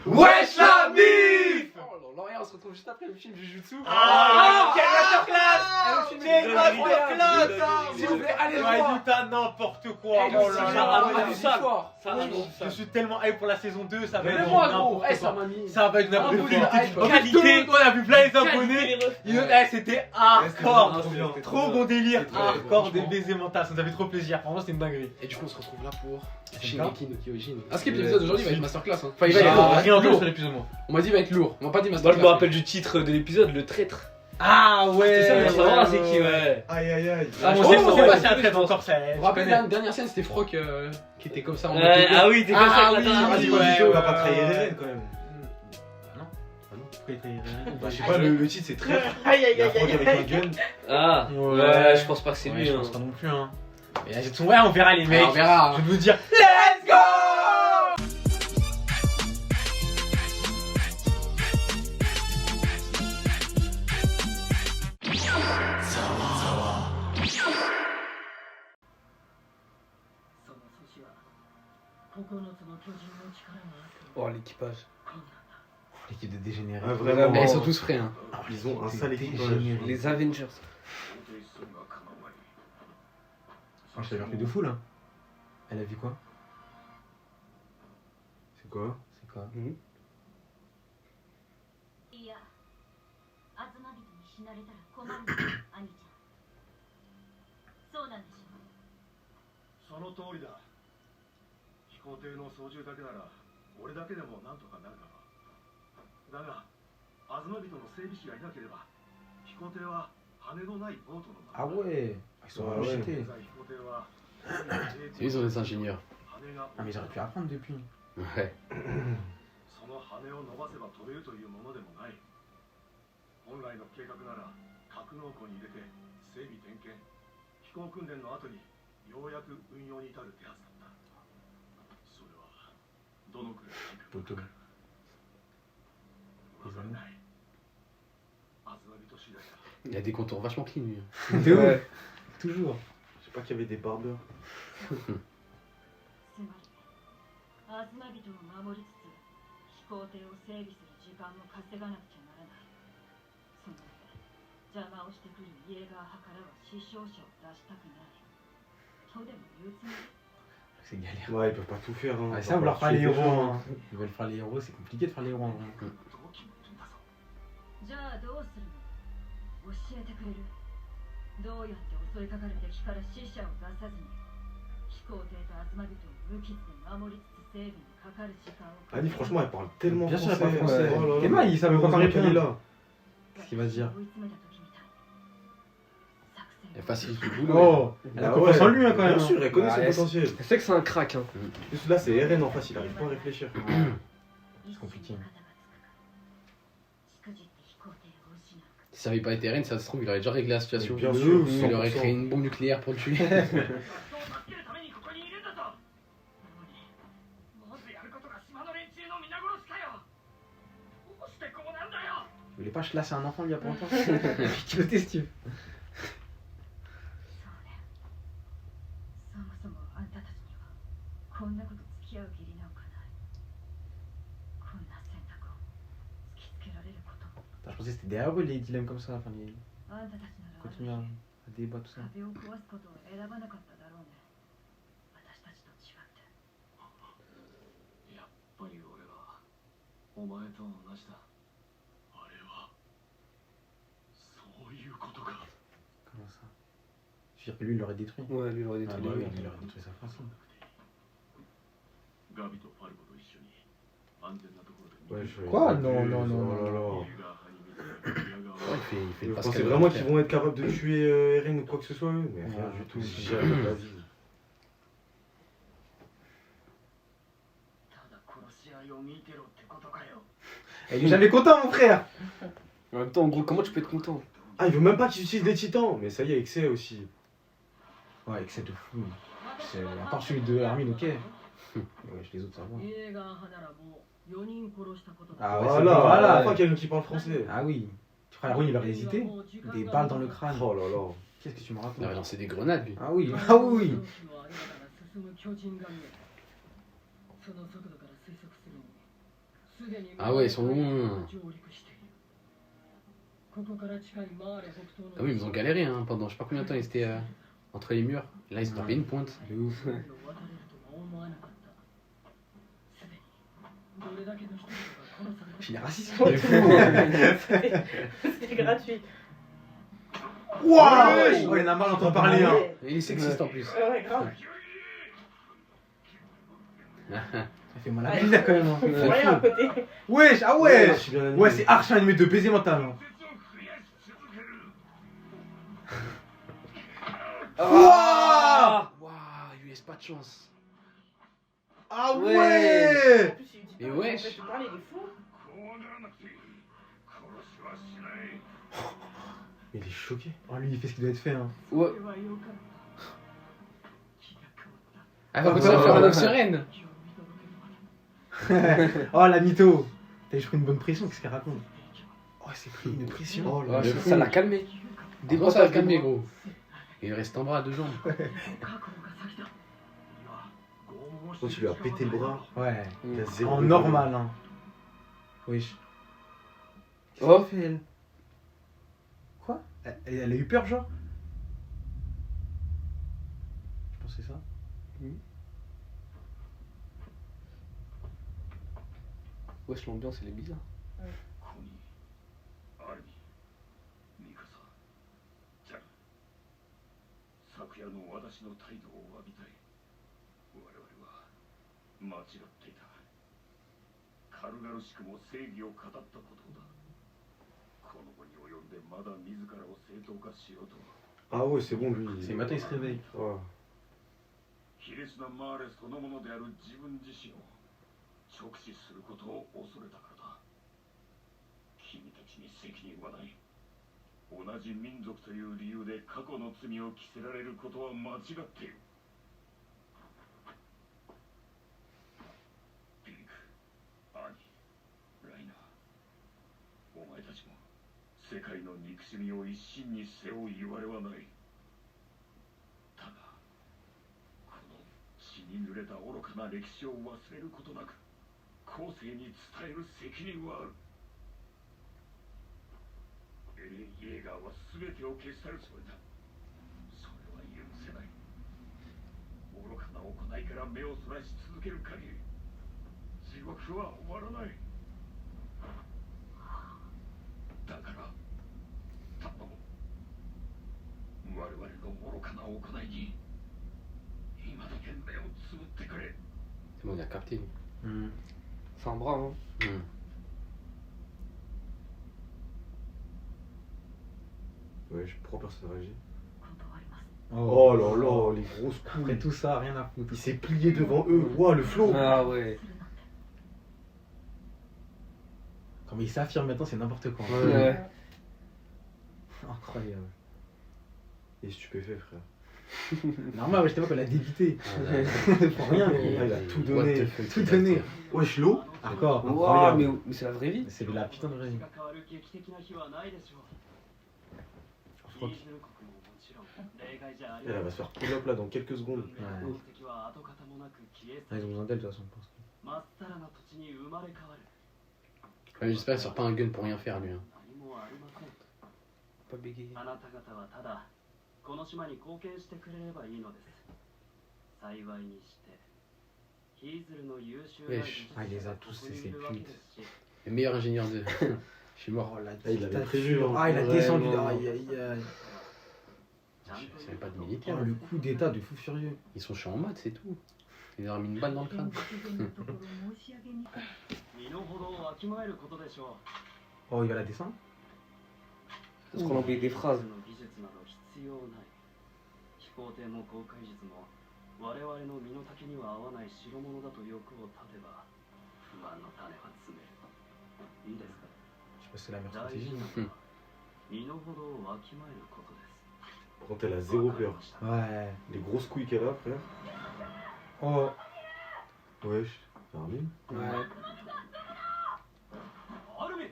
Wesh la mif. Oh là là, et on se retrouve juste après le film Jujutsu. Quelle masterclass. Quelle masterclass. S'il vous plaît, allez le Ouais, voir. du tas n'importe quoi. Eh, Oh le là cinéma, là. on a du soir. Je suis tellement hype pour la saison 2, ça va Mais être moi gros, n'importe ça quoi. m'a mis. Ça va être n'importe bout de quoi. hype. En fait, tout le monde, on a vu plein les abonnés. C'était hardcore. Trop bon délire. Hardcore des baisers mentales, ça nous a fait trop plaisir. Vraiment, c'était une dinguerie. Et du coup, on se retrouve là pour C'est Shingeki no Kyojin. Ah, ce qui est l'épisode d'aujourd'hui va être masterclass. Hein. Enfin, il va Ça être va lourd. rien Lourd. d'autre sur l'épisode, moi. On m'a dit il va être lourd. On m'a pas dit Moi masterclass. je me rappelle du titre de l'épisode, le traître. Ah ouais. C'est ça, pour savoir c'est qui, ouais. Aïe aïe aïe. Ah, je on sais, sait ouais, pas si je un trêve pense. encore, ça. Vous vous rappelez la dernière scène, c'était Frock qui était comme ça en mode. Ah oui, t'es comme ça Ah avec oui, la vas-y, dernière. ouais, On ouais, va pas ouais, trahir ouais. Eren quand même. Pourquoi il trahit rien Bah, je sais pas, le titre c'est très. Aïe Il y a Frog avec un gun. Ah, ouais, je pense pas que c'est lui. Je hein. pense pas non plus, hein. Mais ouais, on verra les mecs. On verra. Je vais vous dire, let's go! Oh, l'équipage. L'équipe de dégénérés. Ah, vraiment. Mais ils sont tous frais. Hein. Ils ont un sale équipage. Dégénérés. Les Avengers. Oh, je t'avais repris de fou là. Elle a vu quoi? C'est quoi? C'est quoi? いや、アズマビトに死なれたら困るんだ、兄ちゃん。そうなんでしょ。その通りだ。飛行艇の操縦だけなら俺だけでもなんとかなるだろう。だが、アズマビトの整備士がいなければ飛行艇は羽のないボートのま Ah まだ。 ouais. Ils sont Ah ouais. rejetés. 現在飛行艇は C'est eux, ils sont des ingénieurs. 羽が Ah mais j'aurais pu apprendre depuis. Ouais. その羽を伸ばせば飛べるというものでもない。本来の計画なら格納庫に入れて整備点検、飛行訓練の後にようやく運用に至る手はずだった。それはどのくらい時間がかかる？わからない。アズマビト次第だ。 Il a des contours vachement clean lui. De ouf. Toujours. Je sais pas qu'il y avait des barbeurs. つまり、アズマビトを守りつつ、飛行艇を整備する時間も稼がなくちゃならない。その上、邪魔をしてくるイエーガー派からは死傷者を出したくない。とでも言うつもり？ C'est galère. Ouais, ils peuvent pas tout faire. Hein. Ouais, ça, on leur fera les héros. Hein. Ils veulent faire les héros, c'est compliqué de faire les héros. Hein. 動機もいるんだぞ。じゃあどうするの？教えてくれる？どうやって襲いかかる敵から死者を出さずに飛行艇とアズマビトを無傷で守りつつ整備にかかる時間を Annie, franchement, elle parle tellement Bien sûr, français. elle parle français. Oh là là. Emma, il savait pas Heureusement parler qu'elle est bien. là. Qu'est-ce qu'il va se dire? Elle facilite le boulot. Oh, elle a Ah confiance ouais. en lui hein, quand même. Bien sûr, elle connaît Ah, son yes. potentiel. Je sais que c'est un crack. Hein. Juste là, c'est Eren en face, il arrive pas à réfléchir. C'est compliqué. Si ça avait pas été Eren, ça se trouve, il aurait déjà réglé la situation. Bien sûr, Il aurait 100%. créé une bombe nucléaire pour le tuer. 人を助けるためにここにいるんだぞ。まずやることが島の連中の皆殺しかよ。どうしてこうなんだよ。 Tu voulais pas chlasser un enfant il y a pas longtemps? Piloter si tu veux. そもそもあんたたちにはこんなこと付き合う義理なんかない。こんな選択を突きつけられることも。 Je pensais que c'était derrière eux les dilemmes comme ça. Enfin, les... あんたたちならあの continuer à débattre tout ça. 壁を壊すことを選ばなかっただろうね。私たちと違って。やっぱり俺はお前と同じだ。あれはそういうことか。 Comment ça? Je veux dire que lui il l'aurait détruit. Ouais, lui, il aurait Ah détruit. bah oui, il aurait détruit sa France. ガビとファルコと一緒に安全なところで。 Ouais, je... Quoi? ils Non, abusent. non, non, Oh là non. là. Ouais, il fait le Vous Pascal pensez vraiment Leclerc. qu'ils vont être capables de tuer Eren ou quoi que ce soit eux? Mais rien du tout, si jamais de la vie. ただ殺し合いを見てろってことかよ。 Il est jamais content mon frère! En même temps, en gros, comment tu peux être content? Ah, il veut même pas qu'ils utilisent des titans! Mais ça y est, excès aussi. Ouais, excès de fou. C'est à part celui de Armin, ok. Ouais, les autres ça va. イエーガー派ならもう4人殺したことだ。 Ah ouais, Voilà, c'est voilà. enfin quelqu'un qui parle français. Ah oui. Tu crois Armin il aurait hésité? Des balles dans le crâne. Oh là là. Qu'est-ce que tu me Il aurait racontes? lancé des grenades lui. Ah oui, ah oui. その速度から推測するにすで Ah ouais, ils sont longs. Ah oui, ils ont galéré hein, pendant je sais pas combien de temps ils étaient entre les murs. Là, ils ont tapé une pointe. De ouf. Il est raciste. C'était gratuit. Waouh! Oh, il y en a marre d'entendre parler. Hein. Et il est sexiste en plus. Ouais, grave. Ça fait mal à la vie quand même. Hein. Faut rien à côté. Wesh, ah ouais! je suis bien animé. Ouais, c'est archi animé de baiser mental. Hein. Wouah! Waouh, il lui laisse pas de chance. Ah Ouais. ouais! En plus, il dit Et pas, wesh. en fait, il parle, il est fou. Mais il est choqué. Oh, lui, il fait ce qui doit être fait. Hein. Ouais. Ah, va continuer à faire un homme sereine. Oh, la mytho! T'as pris une bonne pression, qu'est-ce qu'elle raconte? Oh, c'est pris une pression. Oh là Ouais, là. ça l'a calmé. Des fois, ça va calmer, gros. Et il reste en bras à 2 jambes. Quand tu lui as pété le bras, Ouais. il a zéro. En de normal, hein. Wesh. Qu'est-ce Oh. qu'elle fait, elle? Quoi? Elle a eu peur, genre? Je pense que c'est ça. Wesh, l'ambiance elle est bizarre. ここにアルミミカサジャン昨夜の私の態度を詫びたい。我々は間違っていた。軽々しくも正義を語ったことだ。この後に及んでまだ自らを正当化しようと。 Ah ouais, c'est bon, lui. C'est matin, il se réveille. Ouais. 卑劣なマーレそのものである自分自身を直視することを恐れたからだ。君たちに責任はない。同じ民族という理由で過去の罪を着せられることは間違っている。ピーク、アニ、ライナー、お前たちも世界の憎しみを一身に背負ういわれはない。ただこの血に濡れた愚かな歴史を忘れることなく後世に伝える責任はある。エレン・イェーガーは全てを消し去るつもりだ。それは許せない。愚かな行いから目をそらし続ける限り地獄は終わらない。だから頼む。我々の愚かな行いに今だけ目をつぶってくれ。 C'est bon, il a capté. lui. C'est un bras, hein. Ouais, pourquoi personne réagit? 断ります Oh là là, les grosses couilles. Après tout ça, rien à foutre. Il s'est plié devant eux. Waouh, le flow. Ah ouais. するなんて Comme il s'affirme maintenant, c'est n'importe quoi. Ouais. Ouais. Incroyable. Il est stupéfait, frère. Normal, je t'ai pas qu'on l'a débité. Pour rien, mais Ah, il a tout What donné. the fuck, tout il a donné. fait. Wesh, l'eau. Encore, Waouh, incroyable. mais c'est la vraie vie. C'est de la putain de vraie vie. が変わる劇的な日はないでしょう。 Faut ヒーズル国ももちろん例外じゃあり Elle va se faire pull up là dans quelques secondes. Ouais. 運命の敵は跡形もなく消え Ah, ils ont besoin d'elle de toute façon, je pense. まっさらな土地に生まれ変わる。 Ouais, j'espère qu'il sort pas un gun pour rien faire, lui. Hein. 何もありません。 Pas bégayer. あなた方はただこの島に貢献してくれればいいのです。幸いにしてヒーズルの優秀な技術 Ah, il les a tous, c'est ses putes. Le meilleur ingénieur de. Je suis mort. Oh, la Ah, il avait prévu. Hein. Ah, il a Vraiment. descendu. Aïe, aïe, aïe. Je savais pas de Oh, militaire. le coup d'état de fou furieux. Ils sont chiants en mode, c'est tout. Ils leur ont mis une balle dans le crâne. 突然のところ申し上げにくい身の程をわきまえることでしょう。 Oh, il va la descendre. Parce qu'on envoyait des phrases. の技術など必要ない。飛行艇も航海術も我々の身の丈には合わない代物だと欲を立てば不満の種は詰める。いいですか。 Je sais pas si c'est la meilleure 大 stratégie. 事なのは身の程をわきまえることです。 Par contre, elle a zéro peur. Ouais. Les grosses couilles qu'elle a, frère. Oh, Wesh. Armin. ouais. アルミ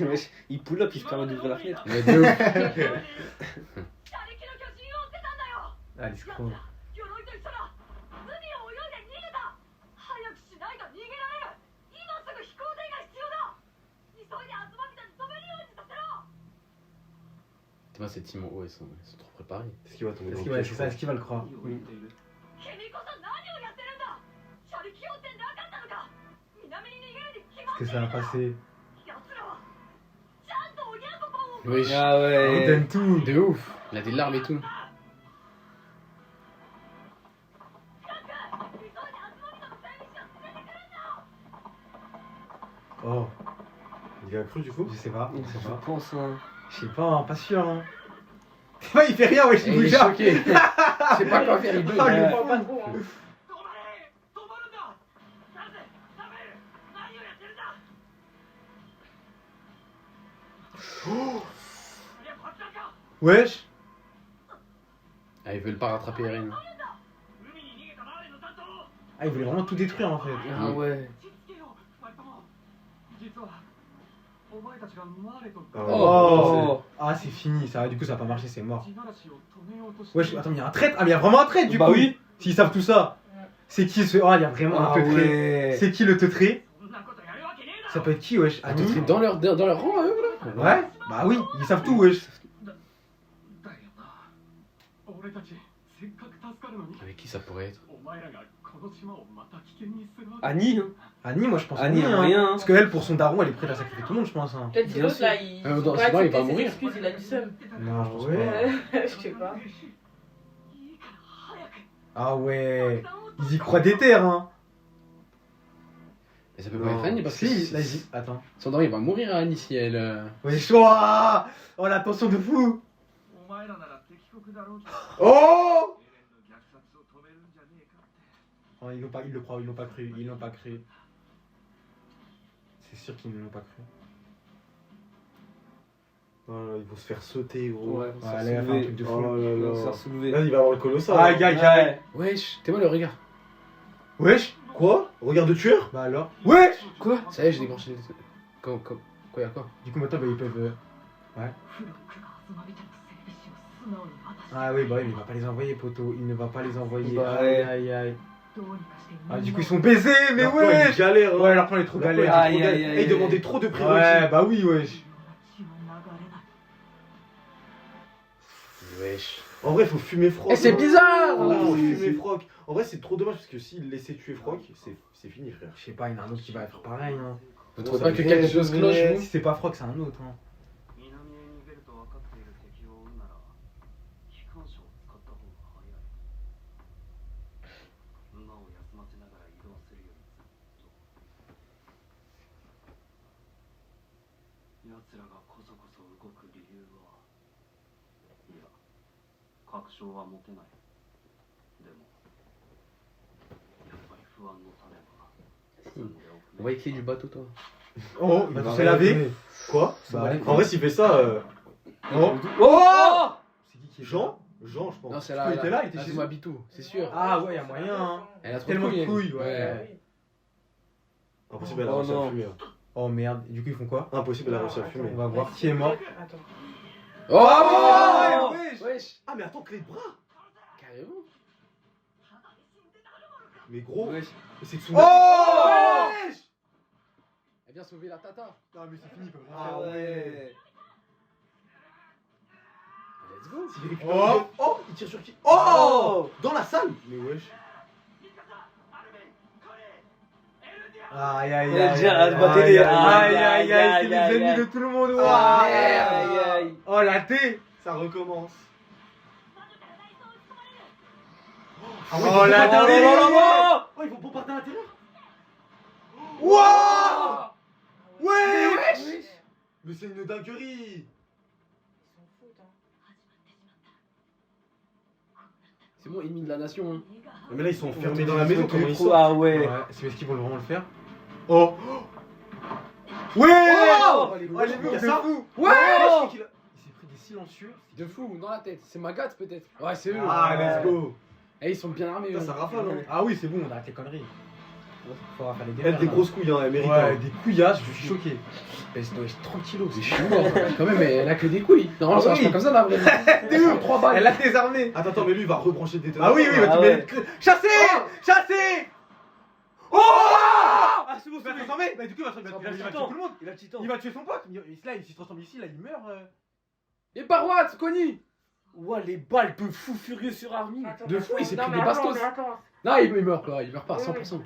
Wesh, il pull up, il se permet d'ouvrir la fenêtre. Mais de ouf. 他力の巨人を捨てたんだよ Ah, l'escroc. 鎧と一緒だ海を泳いで逃げた早くしないと逃げられる今すぐ飛行 Putain, ces teams en haut, ils sont trop préparés. Est-ce qu'il va tomber dans le C'est piège, ça, est-ce qu'il va le croire? 君こそ何をやってるんだ車力用ってなかったのか南に逃げるに決ま Est-ce って que ça va passer? 奴らはちゃんとおぎゃんこポンを Wesh, Ah On ouais. donne tout. de ouf. Il a des larmes et tout. 急いで集まりの整備士を連れてくるんだ Oh. Il a cru du coup Je sais pas, je sais Je pas. pense, hein. Je sais pas, hein, pas sûr. Hein. Il fait rien, wesh, Et il il est bouge pas. choqué. Je sais pas quoi faire, il bug. Ah, Je lui. comprends pas trop. Hein. 止まれ止まるんだなぜダメ何をやってるんだそりゃ爆弾か Wesh. Ah, ils veulent pas rattraper Eren. 海に逃げたマーレの担当 Ah, il voulait vraiment tout détruire en fait. Ah ouais. 落ち着けよ二人とも実はお前たちがマーレと Oh. Ah, c'est fini, ça. Du coup, ça va pas marcher, c'est mort. 地ならしを止めようとして Wesh, attends, mais il y a un traître. Ah, mais il y a vraiment un traître du Bah coup. oui. S'ils savent tout ça. C'est qui ce. Ah, il y a vraiment un Ah teutré. ouais. C'est qui le teutré? そんなことやるわけねえだ Ça peut être qui, wesh? Ah, Annie? t'es dans leur rang, à eux, là. Ouais? Bah oui, ils savent tout, wesh. だよな俺たちせっかく助かるのに Avec qui ça pourrait être? お前らがこの島をまた危険にするわけ Annie, hein. Annie, moi je pense Annie, Annie, hein. rien, hein. Parce qu'elle, pour son daron, elle est prête à sacrifier tout le monde, je pense. Hein. Peut-être que Bien l'autre sûr. là, il. Dans il ce moment, il va accepter ses mourir. excuses, il a du seum. Non, je pense pas. Je sais pas. いいから早く Ah ouais. 爆弾を Ils y croient des terres, hein. Mais ça peut pas être Annie parce que Si, là, ils y... Attends. son daron il va mourir à Annie si elle. Wesh, ouah. Oh, la tension de fou. お前らなら敵国だろうけど Oh. エレンの虐殺を止めるんじゃねえかって Oh, ils l'ont pas, ils le croient, ils l'ont pas cru, ils l'ont pas cru. C'est sûr qu'ils ne l'ont pas cru. Oh là, ils vont se faire sauter, gros. Ouais, Ouais, allez, faire un truc de fou. Oh là On là. s'est ressoulevé. Là, il va avoir le colossal. Ah, hein. gars, gars. Wesh, t'es moi le regard. Wesh. Quoi? Regarde de tueur? Bah alors. Wesh. Quoi? Ça y est, j'ai déclenché. Quoi, y'a quoi? Du coup, maintenant, bah, ils peuvent. フロックが集まりたく整備士を素直に渡して Ah oui, bah oui, mais il va pas les envoyer, poteau. Il ne va pas les envoyer. Bah, aïe, ouais. aïe, aïe. どうにかして Ah, du coup, ils sont baisés, mais Leur plan, il wesh. galère, hein. Ouais, leur plan est trop Leur plan, galère. il Aïe, était trop aïe, galère. aïe, Et ils aïe. demandaient trop de Ouais, prérequis. bah oui, wesh. 血は流れない Wesh. En vrai, faut fumer Froc. Eh, c'est hein. bizarre! En vrai, faut Oui, fumer c'est- Froc. En vrai, c'est trop dommage parce que s'il laissait tuer Froc, c'est fini, frère. Je sais pas, il y en a un autre qui va être pareil. Hein. Vous trouvez pas que quelque chose cloche, Si vous? c'est pas Froc, c'est un autre. Hein. 南へ逃げると分かっている敵を追うなら機関車を使った方が早い馬を休ませながら移動するよりずっと奴らがこそこそ動く理由はいや確証は持てないでもやっぱり不安の種は積んでおく On va écrire du bateau, toi. Oh, il va va tous se laver. retourner. Quoi? Bah, allez. En vrai, s'il fait ça. Oh. Oh. C'est qui est Jean? Jean, je pense. Non, c'est Il était là, il était chez Zuma Bitou, c'est sûr. Ah ouais, y a moyen. Hein. Elle a trop Tellement de elle. couilles, ouais. Impossible, elle a Oh réussi à non. fumer. hein. Oh merde, et du coup ils font quoi? Impossible, elle a réussi à fumer. On va voir qui est mort. Attends. Oh! wesh. Wesh! Ah, mais attends, clé de bras! Carrément! Mais gros, Wesh. mais c'est Tsunami. Oh wesh. Elle vient sauver la tata. Non mais c'est fini, ils peuvent rien Ah faire. ouais. Let's go! S'il récupère Oh. le- Oh, il tire sur qui? Oh! Dans la salle! Mais wesh. Aïe aïe Elle a aïe. déjà aïe, rabatté aïe, les- aïe aïe aïe, aïe, c'est les aïe, ennemis aïe. de tout le monde. Ah, Ouah, aïe, merde. aïe. Oh la thé. Ça recommence. Oh Oh la là là thé. là là là. Oh, ils vont bombarder à l'intérieur! Wouah. Wesh. Mais c'est une dinguerie! Ils s'en foutent, hein. C'est bon, ennemi de la nation. Hein. Mais là, ils sont enfermés dans la maison, comment ils Ah sortent? ouais. Ouais, c'est parce qu'ils vont vraiment le faire. Oh. Ouais. Oh. Oh les Ouais, mecs, j'ai vu, de y a ça. fou. Ouais! Il s'est pris des silencieux. De fou, dans la tête. C'est Magat peut-être. Ouais, c'est eux. Ah, let's go! Eh, ils sont bien armés. Putain, eux. ça rafale, hein! Ah oui, c'est bon, on arrête les conneries. Faudra faire les Elle, démerdes, des là. grosses couilles, hein, elle mérite. Ouais, hein. des couillasses, je suis choqué. Elle doit être 30 kilos, c'est chaud. Quand même, elle a que des couilles. Normalement, ça Ah marche oui. pas comme ça, là, vraiment. T'es où 3 balles. Elle a désarmé. Attends, mais lui, il va rebrancher le détonateur. Ah oui, oui, là. bah, tu Ah mets ouais. le... Chassez. Chassez. Oh. Ah, c'est bon, il va se transformer. Bah, du coup, il va tuer tout le monde. Il a le titan. Il va tuer son pote. Là, il s'il se transforme ici, là, il meurt. Et par what, Connie? Ouah, les balles de fou furieux sur Armin. De fou, il s'est Non, pris mais des bastos. mais attends. Non, il meurt quoi, il meurt pas, 100%. Non,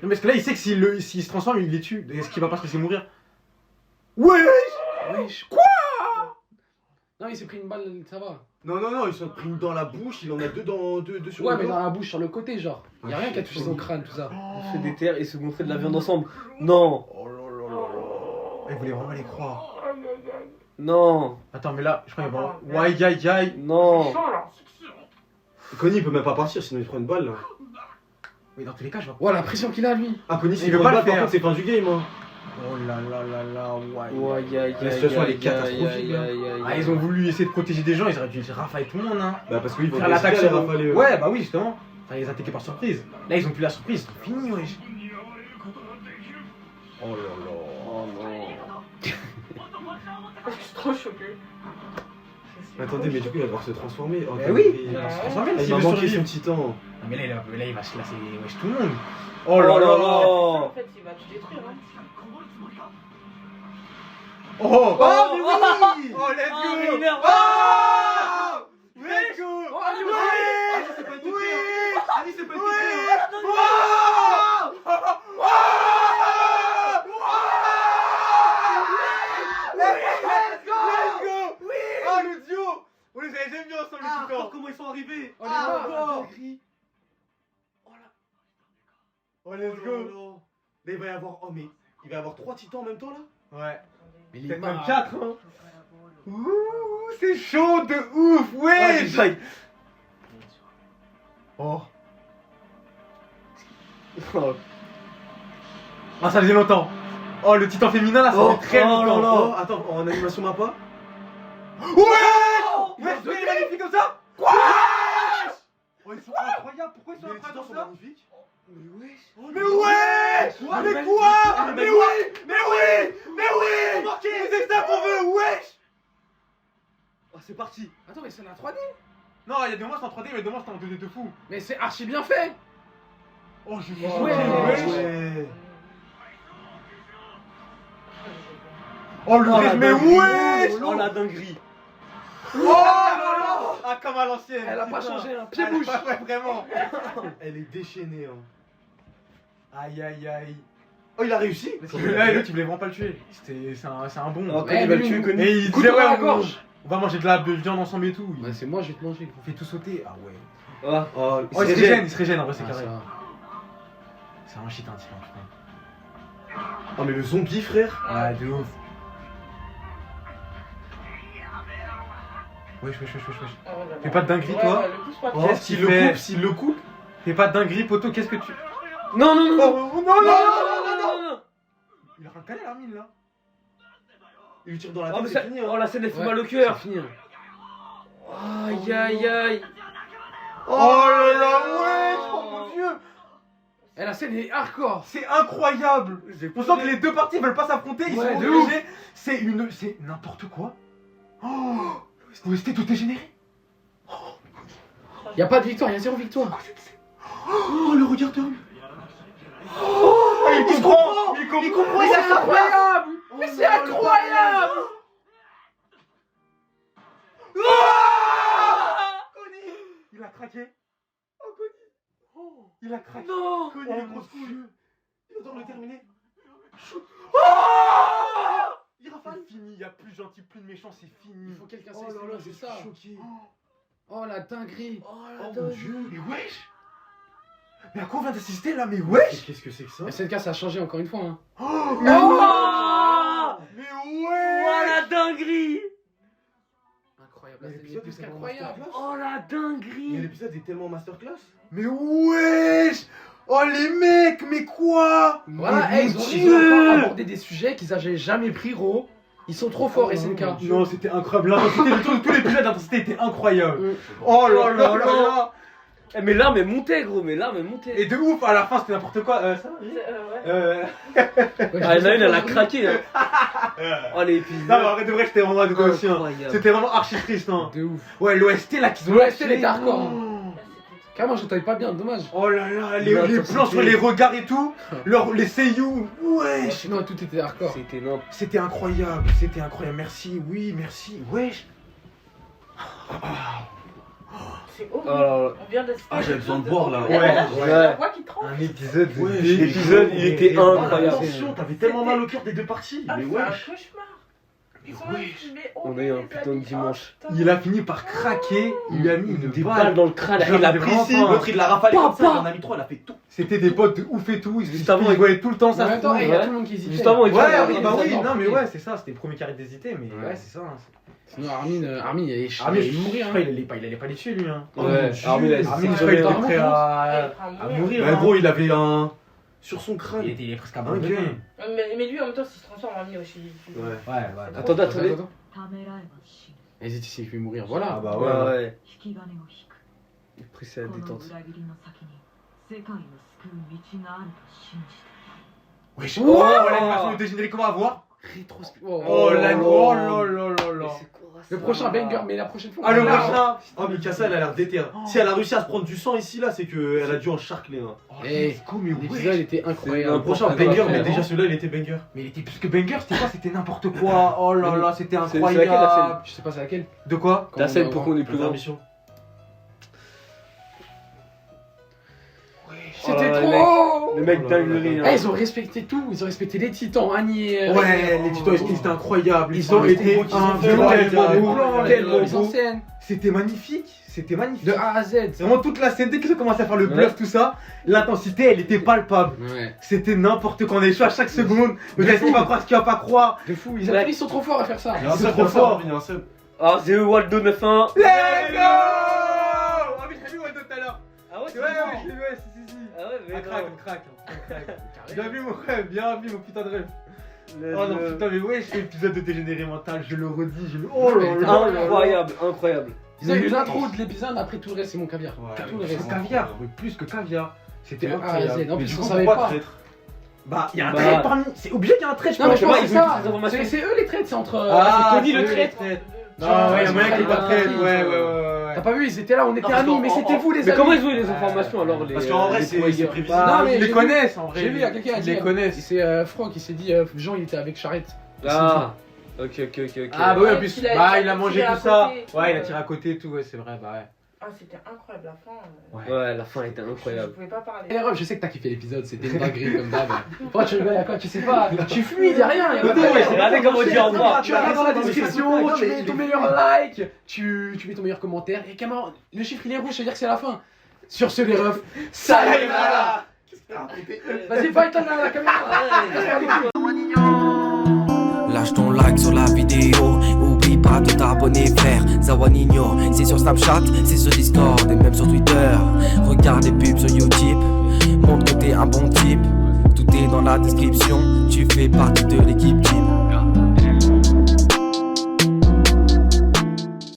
mais parce que là, il sait que s'il se transforme, il les tue. Est-ce qu'il va pas se laisser mourir? Ouais. Wesh, quoi? Non, il s'est pris une balle, ça va. Non, ils sont pris une dans la bouche, il en a deux sur Ouais, le mais dos. dans la bouche, sur le côté, genre. Y'a Ah, rien qui a shit, touché son crâne, tout ça. On fait des terres et se gonfler de la viande ensemble. Non, Oh là là là là. Il voulait vraiment les croire. non, Attends, mais là, je crois qu'il va avoir. Ouais, aïe. non. Chaud, là. Connie il peut même pas partir sinon il prend une balle là. Oui, dans tous les cas, je vois. Ouais, la pression qu'il a, lui. Ah Connie Il s'il veut veut pas pas le le par faire. contre c'est fin du game hein. Oh là là, ouais. Ouah, aïe, La situation, elle est catastrophique, là. Ah, ils ont voulu essayer de protéger des gens, ils auraient dû rafaler tout le monde, hein. Bah parce qu'ils vont Faire l'attaque réussir à sur les rafaler, Ouais, bah oui, justement. Enfin, ils les attaquer par surprise. Là, ils ont plus la surprise, c'est fini, wesh. Oh là là. Oh non. Je suis trop choquée. Mais attendez mais du coup il va devoir se transformer. Oh, Eh oui, dinguerie. il va se Ah, transformer il s'il va veut manquer survivre. son titan. Non, mais là, il va se classer, wesh, tout le monde. Oh là là. En fait, il va te détruire. Hein. Oh, oh, Oh, mais oui. Oh, let's Ah, go. Rainer. Oh, let's go. Oh, Ali, Oui. Ali, c'est pas une Oui. tête. Ali, c'est pas une Oui. tête. Let's go. Oh, le duo. On les avait jamais vus ensemble, les Ah, titans. regarde comment ils sont arrivés. Oh, les gars. Oh, let's Oh go. là là. Là il va y avoir. Oh mais il va y avoir 3 titans en même temps là. Ouais. Mais il est Peut-être pas. même 4, hein. Ouh, c'est chaud de ouf, Ah, wesh. déjà, il- Oh. Oh. Ah, ça faisait longtemps. Oh, le titan féminin là, ça Oh, fait très oh là longtemps. là. Oh, attends, en animation mappa. Ouais. Ouais, c'est magnifique comme ça. Quoi? Oh ils sont incroyables. Pourquoi ils sont Les incroyables titans comme sont ça? magnifiques. Mais wesh. Mais ouais. Mais quoi? Mais oui. Mais oui. Mais oui. C'est ça qu'on veut, wesh. Oh c'est parti. Attends, mais c'est la 3D. Non, il y a des moments c'est en 3D, mais des moments c'est en 2D de fou. Mais c'est archi bien fait. Oh, je suis Ouais. Ouais. Oh, le Oh, la rythme, mais dinguerie. wesh. Oh la dinguerie. Oh là là. Ah, comme à l'ancienne. Elle a pas putain. changé, hein. Elle a Pied-bouche. pas- ouais, vraiment. Elle est déchaînée hein. Aïe. Oh il a réussi. Parce que là, l'autre il voulait vraiment pas le tuer. C'est un bon. Oh, Ouais, Connie va le mais tuer, nous- Connie. Et il Couteau disait, dans ouais, la gorge. on va manger de la viande ensemble et tout. Bah, c'est moi, je vais te manger. On fait tout sauter. Ah ouais. Oh. Oh Oh, il se régène, en vrai, c'est Ah, carré. ça va. C'est un shit, un titan, putain. Oh mais le zombie frère. Ouais, de ouf. Wesh. Ah, ouais, Fais pas de dinguerie, ouais, toi. ouais, le pousse pas Oh trop. Qu'est-ce s'il qu'il le fait coupe, s'il le coupe. Fais pas de dinguerie, poto, qu'est-ce que tu. Non, non, non, non. Oh, Non. Il a recalé l'armine là. Il lui tire dans la Oh, tête mais c'est ça... fini oh hein. la scène elle fait Ouais, mal au c'est cœur. fini. Hein. Aïe. Oh là là, wesh, oh mon dieu. Eh, la scène est hardcore. C'est incroyable. On sent que les deux parties veulent pas s'affronter, ils Ouais, sont de obligés. C'est n'importe quoi. Oh, OST tout est généré. Y'a pas de victoire, y'a 0 victoire. Oh le regard de Il comprend. Mais c'est incroyable. Mais c'est incroyable. Il a craqué. Oh, Connie. Il a craqué. Non. Connie Oh, les mon grosses couilles. Il va devoir le terminer. Il rafale. C'est fini, il y a plus gentil, plus de méchant, c'est fini. Il faut quelqu'un Oh là s'exprimer, là je c'est suis ça. choqué. Oh la dinguerie. Oh mon dieu. Mais wesh. Mais à quoi on vient d'assister là, mais wesh. Qu'est-ce que c'est que ça? SNK ça a changé encore une fois. Hein. Oh, Mais mais oh wesh. la dinguerie. Incroyable. Mais La scène est l'épisode plus est tellement incroyable. masterclass. Oh la Mais dinguerie. l'épisode est tellement masterclass. Mais wesh. Oh les mecs, mais quoi? Voilà, Mais hey, mon ils Dieu. ont encore abordé des sujets qu'ils avaient jamais pris, gros. Ils sont trop forts, SNK. Non, c'était incroyable. L'intensité, tout l'épisode, l'intensité était incroyable. Mm. Oh là là là. Eh, mais l'arme elle montait gros, mais l'arme elle montait. Et de ouf, à la fin c'était n'importe quoi. Ça va, Ouais. Ouais, Ah, il y en a une, elle a je- craqué. Hein. Oh l'épisode. Non, mais en vrai de vrai, j'étais vraiment de aussi. Hein. Incroyable. C'était vraiment archi triste. Hein. De ouf. Ouais, l'OST là qu'ils ont L'OST, lâché. elle était hardcore. Oh. Carrément, je t'avais pas bien, dommage. Oh là là, Non, les attends, plans sur c'était- les regards et tout, les seiyuu, wesh. Non, tout était hardcore. C'était non. C'était incroyable, merci, oui, merci, wesh. C'est horrible. Oh là là. On vient de se Ah, j'avais besoin de boire là. Ouais. La voix qui tremble. Un épisode, Ouais, l'épisode, il était incroyable. Attention, t'avais tellement mal au cœur des deux parties. Ah, Mais c'est un wesh. cauchemar. Mais Ils sont wesh. mais On a eu un horrible, putain de la vie. dimanche. Oh, putain. Il a fini par craquer, il lui a mis une Des balle. balles dans le crâne, Genre, il l'a des pris vrais ici. enfants, L'autre il l'a rafalé comme ça, Papa. il en a mis 3, il a fait tout. C'était des potes de ouf et tout, Juste avant, ils voyaient tout le temps Mais en ça. même temps, il y a ouais. tout le monde qui hésitait. Juste avant, il Ouais, Ah, oui, bah ils oui, adorent. non mais ouais, c'est ça, c'était le premier carré d'hésiter, mais Ouais. ouais, c'est ça. Hein. Sinon, Armin, il allait Ah mais il allait mourir. je Hein. crois il allait pas les tuer lui. Hein. Ouais, Oh, Armin, il a- Armin, c'est je crois jamais qu'il était vraiment prêt Il à est prêt à mourir. Bah hein. gros, il avait un. Sur son crâne. Il est presque Un abandonné. gun. Mais lui en même temps, s'il se transforme en ami aussi. Ouais. Ouais. Attendez, attendez. ためらえば死ぬ Hésite s'il fait mourir, Ah voilà. bah Ouais, ouais. ouais. 引き金を引く Il a pris sa この détente. 裏切りの先に世界を救う道があると信じて Wesh. Oh, l'animation de dégénéré comment avoir. Oh là là, oh là là là là. Le prochain banger, mais la prochaine fois. Ah le on l'a. prochain. Oh, Mikasa, elle a l'air déter. Si elle a réussi à se prendre du sang ici, là, c'est qu'elle a dû en charcler. Hein. Oh, Eh, let's go, mais L'épisode wesh. était Un incroyable. prochain Après, banger, après, mais avant. déjà celui-là, il était banger. Mais il était plus que banger, c'était quoi? C'était n'importe quoi. Oh là là, c'était c'est laquelle, la incroyable. Je sais pas c'est laquelle. De quoi? La scène pour qu'on ait plus loin. Intermission. C'était Oh là là, trop. Le mec dinguerie. Eh, ils ont respecté tout, ils ont respecté les titans, Annie. Ouais, les tutos, c'était incroyable. Ils ont Oh, été c'était un beau, tellement tellement beau. beau, Tellement mise en beau. scène. C'était magnifique. C'était magnifique. De A à Z. Vraiment toute la scène, dès qu'ils ont commencé à faire le bluff, Ouais. tout ça, l'intensité elle était palpable. Ouais. C'était n'importe quoi, on est chaud à chaque seconde. Le gars il va croire ce qu'il va pas croire. De fou, ils sont trop forts à faire ça. Il y a un C'est seul trop trop fort. fort, il y a un seul. Ah, c'est Waldo 9-1. Let's go! Ah oui, j'ai vu Waldo tout à l'heure. Ah ouais, Ouais, ouais, je l'ai vu, ouais, si. Ah ouais, mais Un crack, un crack. Bien vu mon frère, bien vu mon putain de rêve. Oh non, putain, mais ouais, c'est l'épisode de dégénéré mental, je le redis, je le. Oh là là! Incroyable, incroyable. Ils ont eu l'intro de l'épisode, après tout le reste c'est mon caviar. Tout le C'est reste. caviar, mais plus que caviar. C'était De A à Z. incroyable. En Mais plus, du on coup, savait pourquoi pas. traître? Bah, il y a un Bah. trait parmi. C'est obligé qu'il y a un trait, je Non, mais pense. je pense que ils c'est ont ça. toutes ces informations. C'est eux les traites, c'est entre. Ah, c'est Tony c'est le eux, trait. les traites. Non, Ah, ouais, il y a ils moyen ont qu'il y ait pas de traité. trait. Ouais. T'as pas vu, ils étaient là, on était parce amis, qu'en- mais c'était vous les Mais amis. comment ils ont eu les informations alors les. Parce qu'en vrai, les c'est Coahuilleurs prévisible. Bah, Non, mais ils les j'ai connaissent en vrai. J'ai vu, il y a quelqu'un qui a Ils dit. les connaissent. C'est Franck qui s'est dit, Jean il était avec Charrette. Ah, ok. Ah, bah ouais, en plus, Il a- bah, il il a a mangé tiré à tout ça. côté. Ouais, il a tiré à côté et tout, ouais, c'est vrai, bah ouais. Ah, c'était incroyable la fin. Ouais, la fin était Je incroyable. pouvais pas parler. Eh, Rob, je sais que t'as kiffé l'épisode, c'était une dinguerie comme d'hab. Pourquoi tu rigoles à quoi? Tu sais pas, tu fluides, y'a rien. Regardez comment on dit au revoir. Tu regardes dans la Non, mais description, c'est- tu mets ton meilleur like, tu mets ton meilleur commentaire. Et Cameron, le chiffre il est rouge, ça veut dire que c'est la fin. Sur ce, les refs, sayonara! Vas-y, fight la caméra! Lâche ton like sur la vidéo, oublie pas de t'abonner frère. Zawanino, c'est sur Snapchat, c'est sur Discord et même sur Twitter. Regarde les pubs sur Utip, montre que t'es un bon type. Tout est dans la description, tu fais partie de l'équipe type.